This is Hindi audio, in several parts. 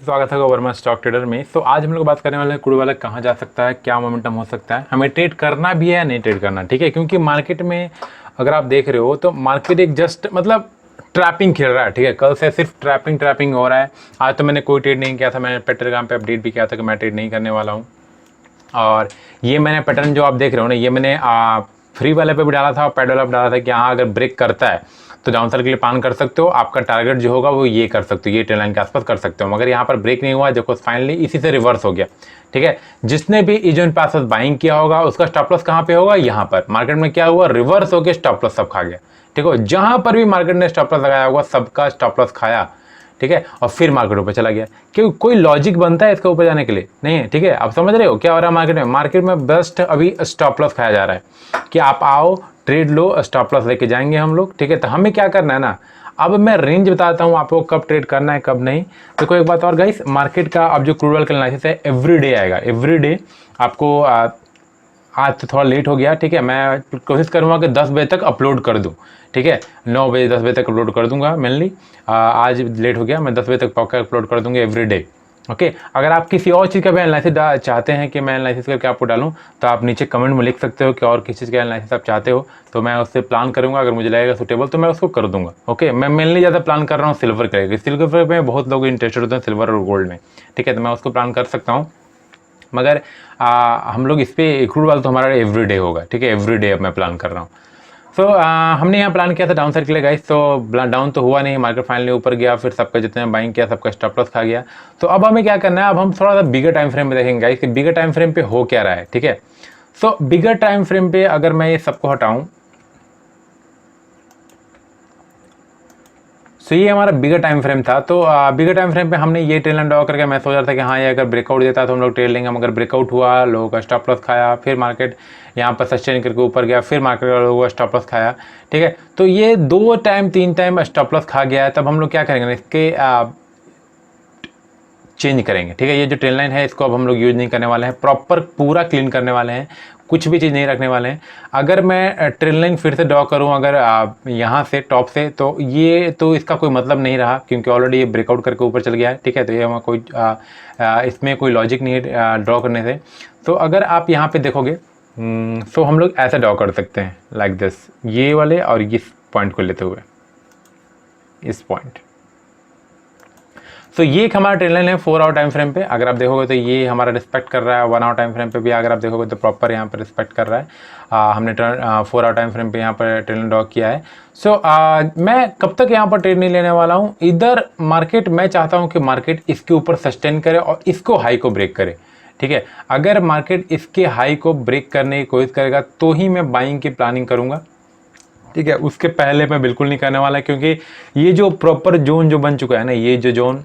स्वागत है वर्मा स्टॉक ट्रेडर में। तो आज हम लोग बात करने वाले हैं क्रूड वाला कहाँ जा सकता है, क्या मोमेंटम हो सकता है, हमें ट्रेड करना भी है या नहीं ट्रेड करना। ठीक है, क्योंकि मार्केट में अगर आप देख रहे हो तो मार्केट एक जस्ट मतलब ट्रैपिंग खेल रहा है। ठीक है, कल से सिर्फ ट्रैपिंग हो रहा है। आज तो मैंने कोई ट्रेड नहीं किया था, मैंने टेलीग्राम पे अपडेट भी किया था कि मैं ट्रेड नहीं करने वाला हूँ। और ये मैंने पैटर्न जो आप देख रहे हो ना, ये मैंने फ्री वाले पे भी डाला था और पेड वाला पे डाला था कि हाँ अगर ब्रेक करता है तो डाउनसाइड के लिए प्लान कर सकते हो। आपका टारगेट जो होगा वो ये कर सकते हो, ये ट्रेंड लाइन के आसपास कर सकते हो। मगर यहाँ पर ब्रेक नहीं हुआ, देखो फाइनली इसी से रिवर्स हो गया। ठीक है, जिसने भी इजोन पास बाइंग किया होगा उसका स्टॉप लॉस कहाँ पे होगा, यहाँ पर। मार्केट में क्या हुआ, रिवर्स होकर स्टॉप लॉस सब खा गया। ठीक है, जहां पर भी मार्केट ने स्टॉप लॉस लगाया होगा सबका स्टॉप लॉस खाया। ठीक है, और फिर मार्केट ऊपर चला गया। क्यों, कोई लॉजिक बनता है इसके ऊपर जाने के लिए? नहीं है। ठीक है, आप समझ रहे हो क्या हो रहा है मार्केट में? मार्केट में बेस्ट अभी स्टॉप लॉस खाया जा रहा है कि आप आओ ट्रेड लो, स्टॉप लॉस लेके जाएंगे हम लोग। ठीक है, तो हमें क्या करना है ना, अब मैं रेंज बताता हूँ आपको कब ट्रेड करना है कब नहीं। देखो एक बात और गाइस, मार्केट का अब जो क्रूड ऑयल का एनालिसिस है एवरीडे आएगा, एवरीडे आपको। आज तो थोड़ा लेट हो गया। ठीक है, मैं कोशिश करूँगा कि 10 बजे तक अपलोड कर दूँ। ठीक है, 9 बजे 10 बजे तक अपलोड कर दूंगा मेनली। आज लेट हो गया, मैं 10 बजे तक पक्का अपलोड कर दूंगा एवरीडे। ओके, अगर आप किसी और चीज़ का भी एनालिसिस चाहते हैं कि मैं एनालिसिस करके आपको डालूँ तो आप नीचे कमेंट में लिख सकते हो कि और किस चीज़ का एनालिसिस आप चाहते हो, तो मैं उससे प्लान करूँगा। अगर मुझे लगेगा सूटेबल तो मैं उसको कर दूंगा। ओके, मैं मेनली ज़्यादा प्लान कर रहा हूँ सिल्वर का। सिल्वर में बहुत लोग इंटरेस्टेड होते हैं, सिल्वर और गोल्ड में। ठीक है, तो मैं उसको प्लान कर सकता हूँ। मगर हम लोग इस पर क्रूड वाला तो हमारा एवरीडे होगा। ठीक है, एवरीडे अब मैं प्लान कर रहा हूँ। तो हमने यहाँ प्लान किया था डाउन साइड के लिए गाइस, तो डाउन तो हुआ नहीं, मार्केट फाइनली ऊपर गया, फिर सबका जितने बाइंग किया सबका स्टॉप लॉस खा गया। तो अब हमें क्या करना है, अब हम थोड़ा सा बिगर टाइम फ्रेम में देखेंगे गाइस कि बिगर टाइम फ्रेम पे हो क्या रहा है। ठीक है, सो बिगर टाइम फ्रेम पे अगर मैं ये सबको हटाऊं, तो ये हमारा बिगर टाइम फ्रेम था। तो बिगर टाइम फ्रेम पे हमने ये ट्रेड लाइन ड्रॉ करके मैं सोच रहा था कि हाँ ये अगर ब्रेकआउट देता है तो हम लोग ट्रेड लेंगे। मगर ब्रेकआउट हुआ, लोगों का स्टॉप लॉस खाया, फिर मार्केट यहाँ पर सस्टेन करके ऊपर गया, फिर मार्केट लोगों का स्टॉप लॉस खाया। ठीक है, तो ये 2 टाइम 3 टाइम स्टॉप लॉस खा गया है। तब हम लोग क्या करेंगे, इसके चेंज करेंगे। ठीक है, ये जो ट्रेंड लाइन है इसको अब हम लोग यूज नहीं करने वाले हैं, प्रॉपर पूरा क्लीन करने वाले हैं, कुछ भी चीज़ नहीं रखने वाले हैं। अगर मैं ट्रेंड लाइन फिर से ड्रॉ करूं अगर यहाँ से टॉप से, तो ये तो इसका कोई मतलब नहीं रहा, क्योंकि ऑलरेडी ये ब्रेकआउट करके ऊपर चल गया है। ठीक है, तो ये हमारा कोई इसमें कोई लॉजिक नहीं है ड्रॉ करने से। तो अगर आप यहाँ पे देखोगे तो हम लोग ऐसा ड्रॉ कर सकते हैं लाइक दिस, ये वाले और इस पॉइंट को लेते हुए इस पॉइंट। तो ये एक हमारा ट्रेंड लाइन है 4 आवर टाइम फ्रेम पे। अगर आप देखोगे तो ये हमारा रिस्पेक्ट कर रहा है। 1 आवर टाइम फ्रेम पे भी अगर आप देखोगे तो प्रॉपर यहाँ पर रिस्पेक्ट कर रहा है। हमने 4 आवर टाइम फ्रेम पे यहाँ पर ट्रेंड लाइन ड्रॉ किया है। सो मैं कब तक यहाँ पर ट्रेड नहीं लेने वाला हूँ। इधर मार्केट, मैं चाहता हूँ कि मार्केट इसके ऊपर सस्टेन करे और इसको हाई को ब्रेक करे। ठीक है, अगर मार्केट इसके हाई को ब्रेक करने की कोशिश करेगा तो ही मैं बाइंग की प्लानिंग करूँगा। ठीक है, उसके पहले मैं बिल्कुल नहीं करने वाला, क्योंकि ये जो प्रॉपर जोन जो बन चुका है ना, ये जो जोन,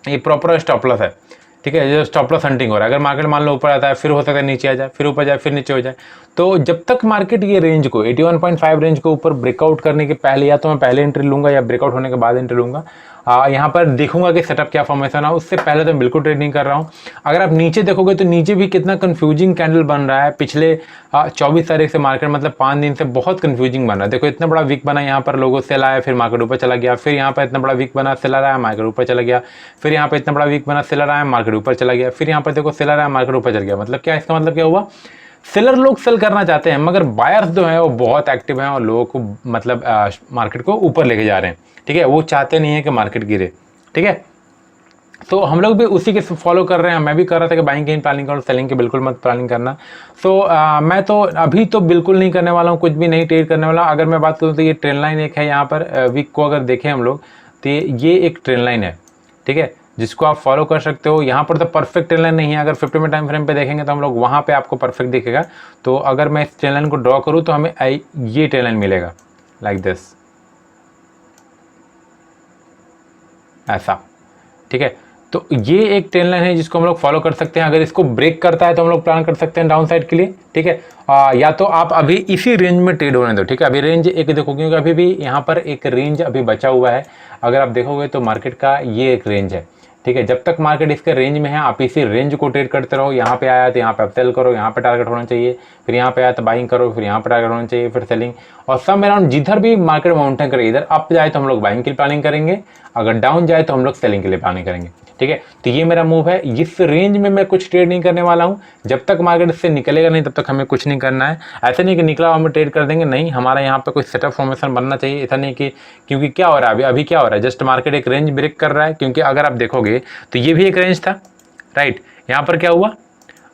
ये प्रॉपर स्टॉप लॉस है। ठीक है, जो स्टॉप लॉस हंटिंग हो रहा है। अगर मार्केट मान लो ऊपर आता है, फिर हो सकता है नीचे आ जाए, फिर ऊपर जाए, फिर नीचे हो जाए। तो जब तक मार्केट ये रेंज को 81.5 रेंज को ऊपर ब्रेकआउट करने के पहले, या तो मैं पहले एंट्री लूंगा या ब्रेकआउट होने के बाद एंट्री लूंगा। यहाँ पर देखूंगा कि सेटअप क्या फॉर्मेशन है, उससे पहले तो बिल्कुल ट्रेड नहीं कर रहा हूँ। अगर आप नीचे देखोगे तो नीचे भी कितना कंफ्यूजिंग कैंडल बन रहा है। पिछले 24 तारीख से मार्केट मतलब 5 दिन से बहुत कंफ्यूजिंग बन रहा है। देखो इतना बड़ा वीक बना, यहाँ पर लोगों सेल आया, फिर मार्केट ऊपर चला गया, फिर यहाँ पर इतना बड़ा वीक बना, सेलर आया, मार्केट ऊपर चला गया, फिर यहाँ पर इतना बड़ा वीक बना, सेलर आया, मार्केट ऊपर चला गया, फिर यहाँ पर देखो सेलर आया, मार्केट ऊपर चल गया। मतलब क्या, इसका मतलब क्या हुआ, सेलर लोग सेल करना चाहते हैं मगर बायर्स जो है वो बहुत एक्टिव हैं और लोगों को मतलब मार्केट को ऊपर लेके जा रहे हैं। ठीक है, वो चाहते नहीं है कि मार्केट गिरे। ठीक है, तो हम लोग भी उसी के फॉलो कर रहे हैं। मैं भी कर रहा था कि बाइंग की प्लानिंग करो, सेलिंग की बिल्कुल मत प्लानिंग करना। तो मैं तो अभी तो बिल्कुल नहीं करने वाला हूँ, कुछ भी नहीं ट्रेड करने वाला। अगर मैं बात करूँ तो ये ट्रेंड लाइन एक है यहाँ पर, वीक को अगर देखें हम लोग तो ये एक ट्रेंड लाइन है। ठीक है, जिसको आप फॉलो कर सकते हो। यहाँ पर तो परफेक्ट ट्रेंड लाइन नहीं है, अगर 50 मिनट टाइम फ्रेम पे देखेंगे तो हम लोग वहाँ पे आपको परफेक्ट दिखेगा। तो अगर मैं इस ट्रेंड लाइन को ड्रॉ करूँ तो हमें ये ट्रेंड लाइन मिलेगा लाइक दिस, ऐसा। ठीक है, तो ये एक ट्रेंड लाइन है जिसको हम लोग फॉलो कर सकते हैं। अगर इसको ब्रेक करता है तो हम लोग प्लान कर सकते हैं डाउन साइड के लिए। ठीक है, या तो आप अभी इसी रेंज में ट्रेड होने दो। ठीक है, अभी रेंज एक देखो, क्योंकि अभी भी यहाँ पर एक रेंज अभी बचा हुआ है। अगर आप देखोगे तो मार्केट का ये एक रेंज है। ठीक है, जब तक मार्केट इसके रेंज में है आप इसी रेंज को ट्रेड करते रहो। यहाँ पे आया तो यहाँ पे आप सेल करो, यहाँ पे टारगेट होना चाहिए, फिर यहाँ पे आया तो बाइंग करो, फिर यहाँ पे टारगेट होना चाहिए, फिर सेलिंग। और सब अराउंड जिधर भी मार्केट माउंटेन करे, इधर अप जाए तो हम लोग बाइंग की प्लानिंग करेंगे, अगर डाउन जाए तो हम लोग सेलिंग के लिए प्लानिंग करेंगे। ठीक है। तो ये मेरा मूव है, इस रेंज में मैं कुछ ट्रेड नहीं करने वाला हूँ। जब तक मार्केट इससे निकलेगा नहीं तब तक हमें कुछ नहीं करना है। ऐसे नहीं कि निकला हम ट्रेड कर देंगे, नहीं, हमारा यहाँ पे कोई सेटअप फॉर्मेशन बनना चाहिए। ऐसा नहीं कि क्योंकि क्या हो रहा है अभी क्या हो रहा है, जस्ट मार्केट एक रेंज ब्रेक कर रहा है। क्योंकि अगर आप देखोगे तो ये भी एक रेंज था, राइट। यहाँ पर क्या हुआ,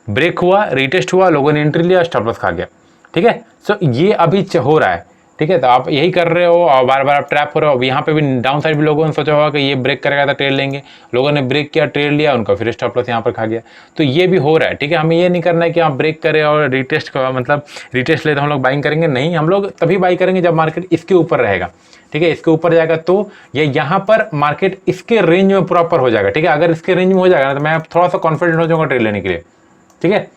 ब्रेक हुआ, रिटेस्ट हुआ, लोगों ने एंट्री लिया, स्टॉप लॉस खा गया, ठीक है। सो ये अभी हो रहा है, ठीक है। तो आप यही कर रहे हो और बार बार आप ट्रैप हो रहे हो। अब यहाँ पे भी डाउन साइड भी लोगों ने सोचा होगा कि ये ब्रेक करेगा तो ट्रेड लेंगे, लोगों ने ब्रेक किया, ट्रेड लिया, उनका फिर स्टॉप लॉस यहाँ पर खा गया। तो ये भी हो रहा है, ठीक है। हमें ये नहीं करना है कि आप ब्रेक करें और रिटेस्ट का मतलब रिटेस्ट ले तो हम लोग बाइंग करेंगे, नहीं, हम लोग तभी बाई करेंगे जब मार्केट इसके ऊपर रहेगा, ठीक है। इसके ऊपर जाएगा तो ये यहाँ पर मार्केट इसके रेंज में प्रॉपर हो जाएगा, ठीक है। अगर इसके रेंज में हो जाएगा ना तो मैं थोड़ा सा कॉन्फिडेंट हो जाऊंगा ट्रेड लेने के लिए, ठीक है।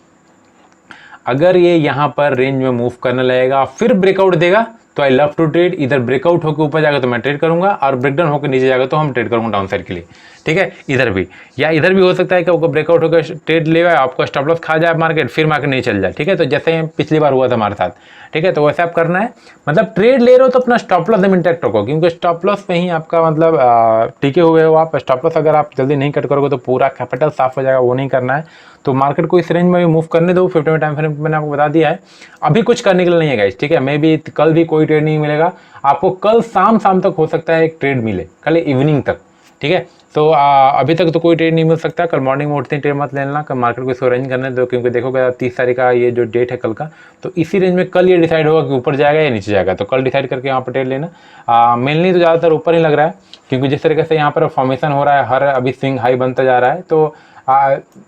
अगर ये यहाँ पर रेंज में मूव करने लगेगा फिर ब्रेकआउट देगा तो आई लव टू ट्रेड। इधर ब्रेकआउट होकर ऊपर जाएगा तो मैं ट्रेड करूंगा, और ब्रेकडाउन होकर नीचे जाएगा तो हम ट्रेड करूंगा डाउन साइड के लिए, ठीक है। इधर भी या इधर भी हो सकता है कि आपको ब्रेकआउट होकर ट्रेड ले आए, आपको स्टॉप लॉस खा जाए मार्केट, फिर मार्केट नहीं चल जाए, ठीक है। तो जैसे पिछली बार हुआ था हमारे साथ, ठीक है। तो वैसे आप करना है, मतलब ट्रेड ले रहे हो तो अपना स्टॉप लॉस एकदम इंटैक्ट रखो, क्योंकि स्टॉप लॉस में ही आपका मतलब टिके हुए हो आप। स्टॉप लॉस अगर आप जल्दी नहीं कट करोगे तो पूरा कैपिटल साफ हो जाएगा, वो नहीं करना है। तो मार्केट को इस रेंज में भी मूव करने दो। 50 मिनट टाइम फ्रेम मैंने आपको बता दिया है, अभी कुछ करने के लिए नहीं है गाइस, ठीक है। मे भी कल भी कोई ट्रेड नहीं मिलेगा आपको, कल शाम तक हो सकता है एक ट्रेड मिले, कल इवनिंग तक, ठीक है। तो अभी तक तो कोई ट्रेड नहीं मिल सकता। कल मॉर्निंग में उठते ही ट्रेड मत लेना, कल मार्केट को इसको रेंज करने दो, क्योंकि देखोगे 30 तारीख का ये जो डेट है कल का, तो इसी रेंज में कल ये डिसाइड होगा कि ऊपर जाएगा या नीचे जाएगा। तो कल डिसाइड करके यहाँ पर ट्रेड लेना। मेनली तो ज़्यादातर ऊपर ही लग रहा है, क्योंकि जिस तरीके से यहाँ पर फॉर्मेशन हो रहा है, हर अभी स्विंग हाई बनता जा रहा है, तो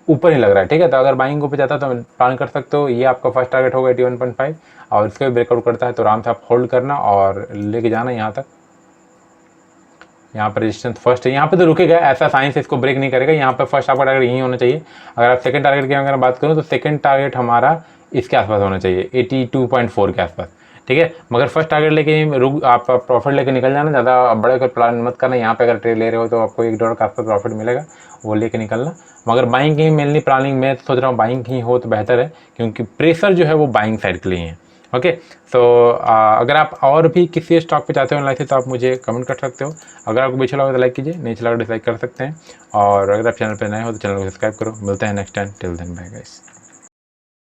ऊपर ही लग रहा है, ठीक है। तो अगर बाइंग ऊपर जाता है तो प्लान कर सकते हो। ये आपका फर्स्ट टारगेट होगा 81.5, और इसका भी ब्रेकआउट करता है तो आराम से आप होल्ड करना और लेके जाना यहाँ तक। यहाँ पर रेजिस्टेंस फर्स्ट है, यहाँ पे तो रुकेगा, ऐसा साइंस इसको ब्रेक नहीं करेगा। यहाँ पे फर्स्ट आपका टारगेट यही होना चाहिए। अगर आप सेकंड टारगेट की अगर बात करूँ तो सेकंड टारगेट हमारा इसके आसपास होना चाहिए, 82.4 के आसपास, ठीक है। मगर फर्स्ट टारगेट लेके रुक, आप प्रॉफिट लेके निकल जाना, ज़्यादा बड़े का प्लान मत करना। यहाँ पे अगर ट्रेड ले रहे हो तो आपको $1 के आसपास प्रॉफिट मिलेगा, वो लेके निकलना। मगर बाइंग की मेनली प्लानिंग मैं सोच रहा हूँ बाइंग ही हो तो बेहतर है, क्योंकि प्रेशर जो है वो बाइंग साइड के लिए है, ओके। सो अगर आप और भी किसी स्टॉक पे चाहते हो एनालिसिस तो आप मुझे कमेंट कर सकते हो। अगर आपको अच्छा लगा तो लाइक कीजिए, नहीं अच्छा लगा डिसलाइक कर सकते हैं। और अगर आप चैनल पे नए हो तो चैनल को सब्सक्राइब करो। मिलते हैं next time, till then bye guys.